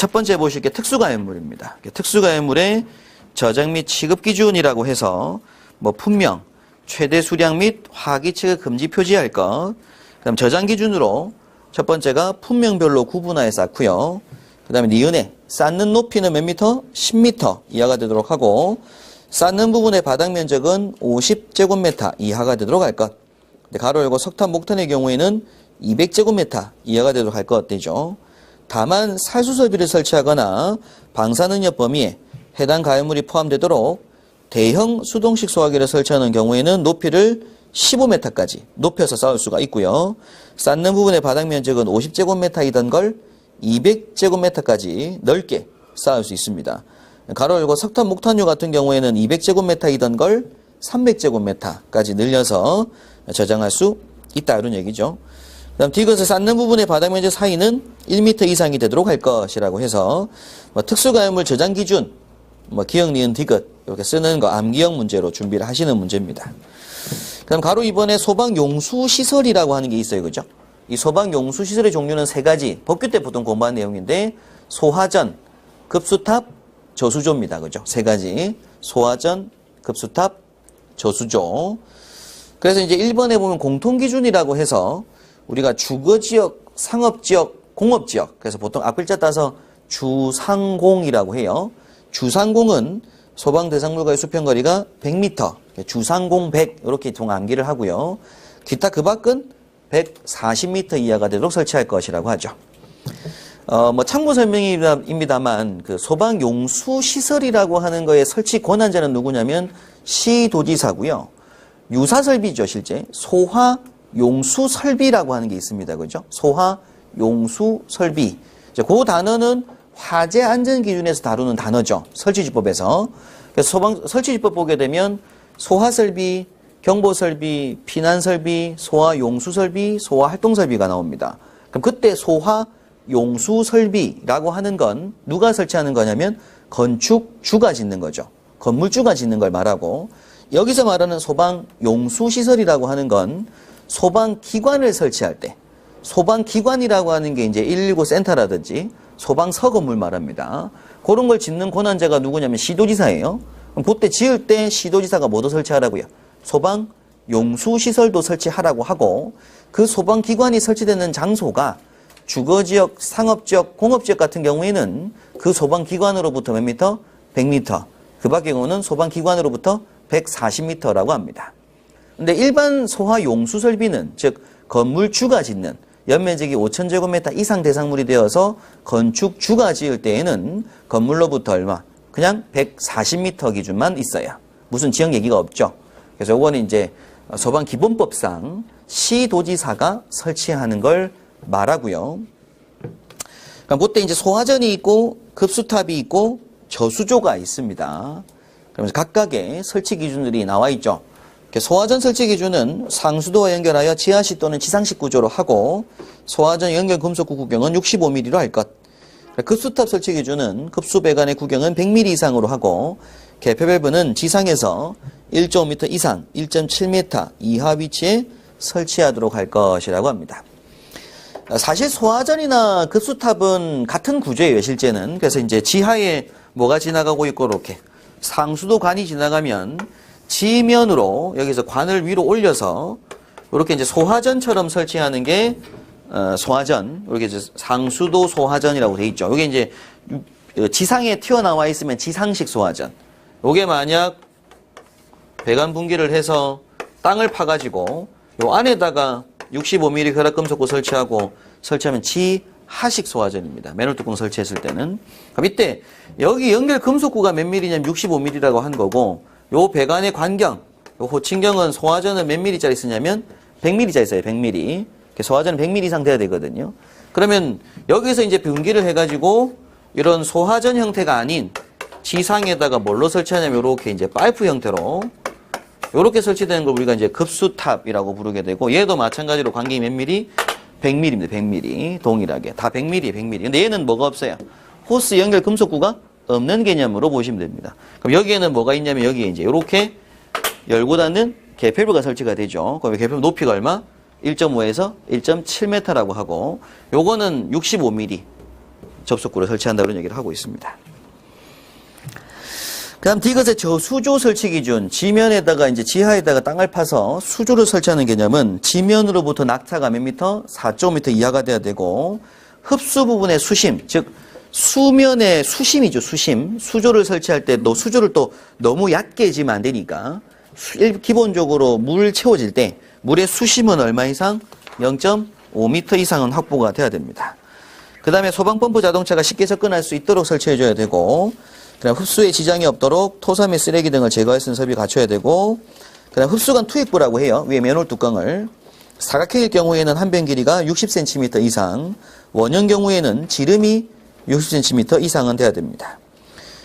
첫 번째 보실 게 특수가연물입니다. 특수가연물의 저장 및 취급 기준이라고 해서 뭐 품명, 최대 수량 및 화기체계 금지 표시할 것. 그다음 저장 기준으로 첫 번째가 품명별로 구분하여 쌓고요. 그다음에 니은에 쌓는 높이는 몇 미터? 10m 이하가 되도록 하고 쌓는 부분의 바닥 면적은 50제곱미터 이하가 되도록 할 것. 가로 열고 석탄, 목탄의 경우에는 200제곱미터 이하가 되도록 할 것 되죠. 다만 살수 설비를 설치하거나 방사능력 범위에 해당 가연물이 포함되도록 대형 수동식 소화기를 설치하는 경우에는 높이를 15m까지 높여서 쌓을 수가 있고요. 쌓는 부분의 바닥 면적은 50제곱미터이던 걸 200제곱미터까지 넓게 쌓을 수 있습니다. 가로 열고 석탄, 목탄유 같은 경우에는 200제곱미터이던 걸 300제곱미터까지 늘려서 저장할 수 있다 이런 얘기죠. 그다음 디귿을 쌓는 부분의 바닥 면적 사이는 1m 이상이 되도록 할 것이라고 해서 특수가연물 저장 기준 기역, 니은, 디귿 이렇게 쓰는 거 암기형 문제로 준비를 하시는 문제입니다. 그다음 가로 2번에 소방용수시설이라고 하는 게 있어요. 그죠? 이 소방용수시설의 종류는 세 가지. 법규 때 보통 공부한 내용인데 소화전, 급수탑, 저수조입니다. 그죠? 세 가지. 소화전, 급수탑, 저수조. 그래서 이제 1번에 보면 공통기준이라고 해서 우리가 주거지역, 상업지역, 공업지역. 그래서 보통 앞글자 따서 주상공이라고 해요. 주상공은 소방대상물과의 수평거리가 100m, 주상공 100 이렇게 통 암기를 하고요. 기타 그 밖은 140m 이하가 되도록 설치할 것이라고 하죠. 참고 설명입니다만 그 소방용수시설이라고 하는 거에 설치 권한자는 누구냐면 시도지사고요. 유사설비죠, 실제. 소화용수설비라고 하는 게 있습니다. 그죠? 소화용수설비. 그 단어는 화재 안전 기준에서 다루는 단어죠. 설치지법에서. 그래서 설치지법 보게 되면 소화설비, 경보설비, 피난설비, 소화용수설비, 소화활동설비가 나옵니다. 그럼 그때 소화용수설비라고 하는 건 누가 설치하는 거냐면 건축주가 짓는 거죠. 건물주가 짓는 걸 말하고 여기서 말하는 소방용수시설이라고 하는 건 소방기관을 설치할 때 소방기관이라고 하는 게 이제 119 센터라든지 소방서 건물 말합니다. 그런 걸 짓는 권한자가 누구냐면 시도지사예요. 그럼 그때 지을 때 시도지사가 뭐도 설치하라고요? 소방용수시설도 설치하라고 하고 그 소방기관이 설치되는 장소가 주거지역, 상업지역, 공업지역 같은 경우에는 그 소방기관으로부터 몇 미터? 100m. 그 밖의 경우는 소방기관으로부터 140m라고 합니다. 근데 일반 소화용수설비는 즉 건물주가 짓는 연면적이 5,000제곱미터 이상 대상물이 되어서 건축주가 지을 때에는 건물로부터 얼마? 그냥 140m 기준만 있어요. 무슨 지역 얘기가 없죠. 그래서 이거는 이제 소방기본법상 시도지사가 설치하는 걸 말하고요. 그럼 그때 이제 소화전이 있고 급수탑이 있고 저수조가 있습니다. 그러면서 각각의 설치 기준들이 나와 있죠. 소화전 설치 기준은 상수도와 연결하여 지하식 또는 지상식 구조로 하고 소화전 연결 금속구 구경은 65mm로 할 것. 급수탑 설치 기준은 급수배관의 구경은 100mm 이상으로 하고 개폐밸브는 지상에서 1.5m 이상 1.7m 이하 위치에 설치하도록 할 것이라고 합니다. 사실 소화전이나 급수탑은 같은 구조예요, 실제는. 그래서 이제 지하에 뭐가 지나가고 있고 이렇게 상수도 관이 지나가면 지면으로 여기서 관을 위로 올려서 이렇게 이제 소화전처럼 설치하는 게 소화전, 이렇게 이제 상수도 소화전이라고 돼 있죠. 이게 이제 지상에 튀어나와 있으면 지상식 소화전. 이게 만약 배관 분기를 해서 땅을 파가지고 요 안에다가 65mm 결합금속구 설치하면 지하식 소화전입니다. 맨홀 뚜껑 설치했을 때는. 그럼 이때 여기 연결 금속구가 몇 mm냐면 65mm라고 한 거고 요 배관의 관경, 요 호칭경은 소화전은 몇 mm짜리 쓰냐면 100mm짜리 써요. 100mm. 소화전은 100mm 이상 돼야 되거든요. 그러면 여기서 이제 분기를 해가지고 이런 소화전 형태가 아닌 지상에다가 뭘로 설치하냐면 이렇게 이제 파이프 형태로 이렇게 설치되는 걸 우리가 이제 급수탑이라고 부르게 되고 얘도 마찬가지로 관경이 몇 mm? 100mm입니다. 100mm. 동일하게. 다 100mm, 100mm. 근데 얘는 뭐가 없어요? 호스 연결 금속구가 없는 개념으로 보시면 됩니다. 그럼 여기에는 뭐가 있냐면 여기에 이제 이렇게 열고 닫는 개폐부가 설치가 되죠. 그럼 개폐부 높이가 얼마? 1.5에서 1.7m라고 하고 요거는 65mm. 접속구를 설치한다는 얘기를 하고 있습니다. 그 다음 D것의 저수조 설치 기준, 지면에다가 이제 지하에다가 땅을 파서 수조를 설치하는 개념은 지면으로부터 낙차가 몇 미터? 4.5m 이하가 돼야 되고, 흡수 부분의 수심, 즉 수면의 수심이죠, 수심. 수조를 설치할 때 수조를 또 너무 얕게 해지면 안 되니까 기본적으로 물 채워질 때 물의 수심은 얼마 이상? 0.5m 이상은 확보가 돼야 됩니다. 그 다음에 소방펌프 자동차가 쉽게 접근할 수 있도록 설치해줘야 되고, 그다음 흡수에 지장이 없도록 토사 및 쓰레기 등을 제거할 수 있는 설비 갖춰야 되고, 그다음 흡수관 투입부라고 해요. 위에 맨홀 뚜껑을. 사각형일 경우에는 한 변 길이가 60cm 이상, 원형 경우에는 지름이 60cm 이상은 돼야 됩니다.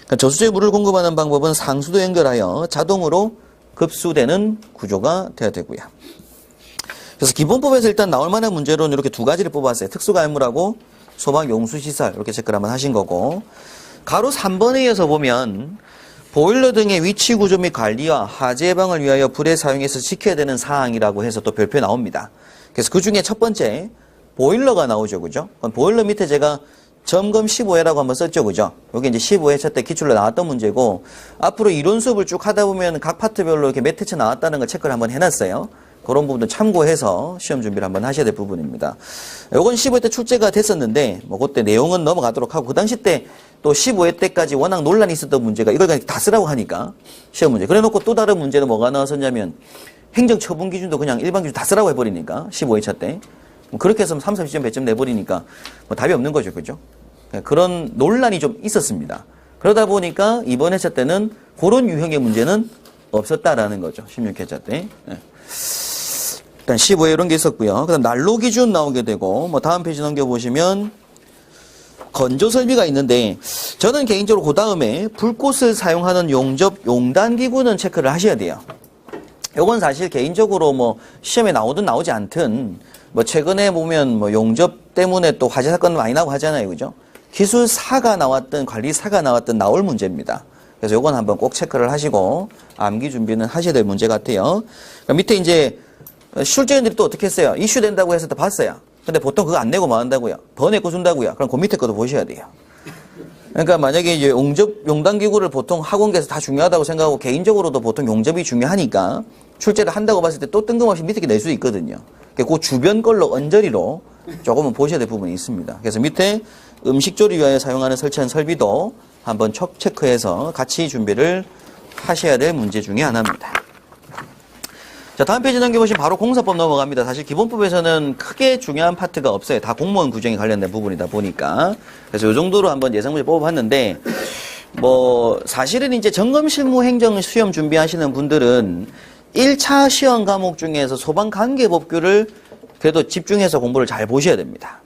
그러니까 저수조에 물을 공급하는 방법은 상수도 연결하여 자동으로 급수되는 구조가 돼야 되고요. 그래서 기본법에서 일단 나올 만한 문제로는 이렇게 두 가지를 뽑았어요. 특수가연물하고 소방용수시설 이렇게 체크를 한번 하신 거고, 가로 3번에 이어서 보면 보일러 등의 위치 구조 및 관리와 화재 예방을 위하여 불의 사용에서 지켜야 되는 사항이라고 해서 또 별표에 나옵니다. 그래서 그 중에 첫 번째 보일러가 나오죠, 그죠? 보일러 밑에 제가 점검 15회라고 한번 썼죠, 그죠? 여기 이제 15회차 때 기출로 나왔던 문제고, 앞으로 이론 수업을 쭉 하다 보면 각 파트별로 이렇게 몇 회차 나왔다는 걸 체크를 한번 해놨어요. 그런 부분도 참고해서 시험 준비를 한번 하셔야 될 부분입니다. 요건 15회 때 출제가 됐었는데, 그때 내용은 넘어가도록 하고, 그 당시 때 또 15회 때까지 워낙 논란이 있었던 문제가 이걸 그냥 다 쓰라고 하니까, 시험 문제. 그래 놓고 또 다른 문제는 뭐가 나왔었냐면, 행정처분 기준도 그냥 일반 기준 다 쓰라고 해버리니까, 15회차 때. 그렇게 해서 3, 40점, 100점 내버리니까 답이 없는 거죠, 그죠? 그런 논란이 좀 있었습니다. 그러다 보니까 이번 회차 때는 그런 유형의 문제는 없었다라는 거죠, 16회차 때. 일단 15회 이런 게 있었고요. 그 다음 난로 기준 나오게 되고, 다음 페이지 넘겨보시면 건조 설비가 있는데, 저는 개인적으로 그 다음에 불꽃을 사용하는 용단 기구는 체크를 하셔야 돼요. 요건 사실 개인적으로 시험에 나오든 나오지 않든, 최근에 보면 용접 때문에 또 화재 사건 많이 나고 하잖아요, 그죠? 기술사가 나왔든 관리사가 나왔든 나올 문제입니다. 그래서 요건 한번 꼭 체크를 하시고 암기 준비는 하셔야 될 문제 같아요. 밑에 이제 출제위원들이 또 어떻게 했어요? 이슈 된다고 해서 또 봤어요. 근데 보통 그거 안 내고 뭐 한다고요? 더 내고 준다고요? 그럼 그 밑에 것도 보셔야 돼요. 그러니까 만약에 이제 용단기구를 보통 학원계에서 다 중요하다고 생각하고 개인적으로도 보통 용접이 중요하니까 출제를 한다고 봤을 때 또 뜬금없이 밑에 게 낼 수 있거든요. 그 주변 걸로 언저리로 조금은 보셔야 될 부분이 있습니다. 그래서 밑에 음식조리 위하여 사용하는 설치한 설비도 한번 체크해서 같이 준비를 하셔야 될 문제 중에 하나입니다. 자, 다음 페이지 넘겨보시면 바로 공사법 넘어갑니다. 사실 기본법에서는 크게 중요한 파트가 없어요. 다 공무원 규정에 관련된 부분이다 보니까. 그래서 이 정도로 한번 예상 문제 뽑아봤는데, 사실은 이제 점검실무 행정 시험 준비하시는 분들은 1차 시험 과목 중에서 소방관계법규를 그래도 집중해서 공부를 잘 보셔야 됩니다.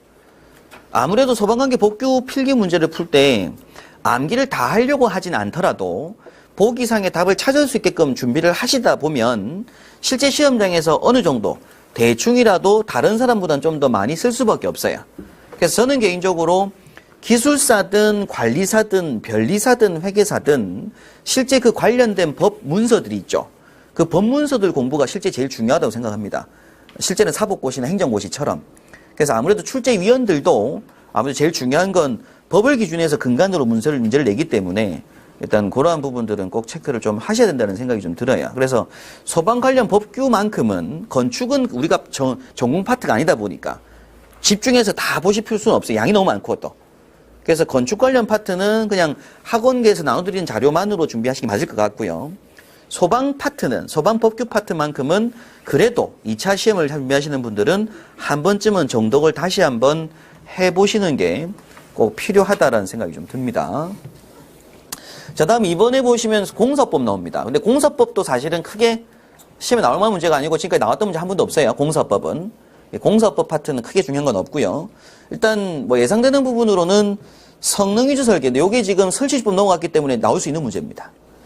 아무래도 소방관계법규 필기 문제를 풀 때 암기를 다 하려고 하진 않더라도 보기상의 답을 찾을 수 있게끔 준비를 하시다 보면 실제 시험장에서 어느 정도 대충이라도 다른 사람보다는 좀 더 많이 쓸 수밖에 없어요. 그래서 저는 개인적으로 기술사든 관리사든 변리사든 회계사든 실제 그 관련된 법 문서들이 있죠. 그 법문서들 공부가 실제 제일 중요하다고 생각합니다. 실제는 사법고시나 행정고시처럼. 그래서 아무래도 출제위원들도 아무래도 제일 중요한 건 법을 기준해서 근간으로 문제를 내기 때문에 일단 그러한 부분들은 꼭 체크를 좀 하셔야 된다는 생각이 좀 들어요. 그래서 소방 관련 법규만큼은 건축은 우리가 전공 파트가 아니다 보니까 집중해서 다 보실 필요는 없어요. 양이 너무 많고 또. 그래서 건축 관련 파트는 그냥 학원계에서 나눠드리는 자료만으로 준비하시기 맞을 것 같고요. 소방 파트는, 소방 법규 파트만큼은 그래도 2차 시험을 준비하시는 분들은 한 번쯤은 정독을 다시 한번 해보시는 게 꼭 필요하다라는 생각이 좀 듭니다. 자, 다음 이번에 보시면 공사법 나옵니다. 근데 공사법도 사실은 크게 시험에 나올 만한 문제가 아니고 지금까지 나왔던 문제 한 번도 없어요. 공사법은. 공사법 파트는 크게 중요한 건 없고요. 일단 예상되는 부분으로는 성능 위주 설계인데 이게 지금 설치시법 넘어갔기 때문에 나올 수 있는 문제입니다.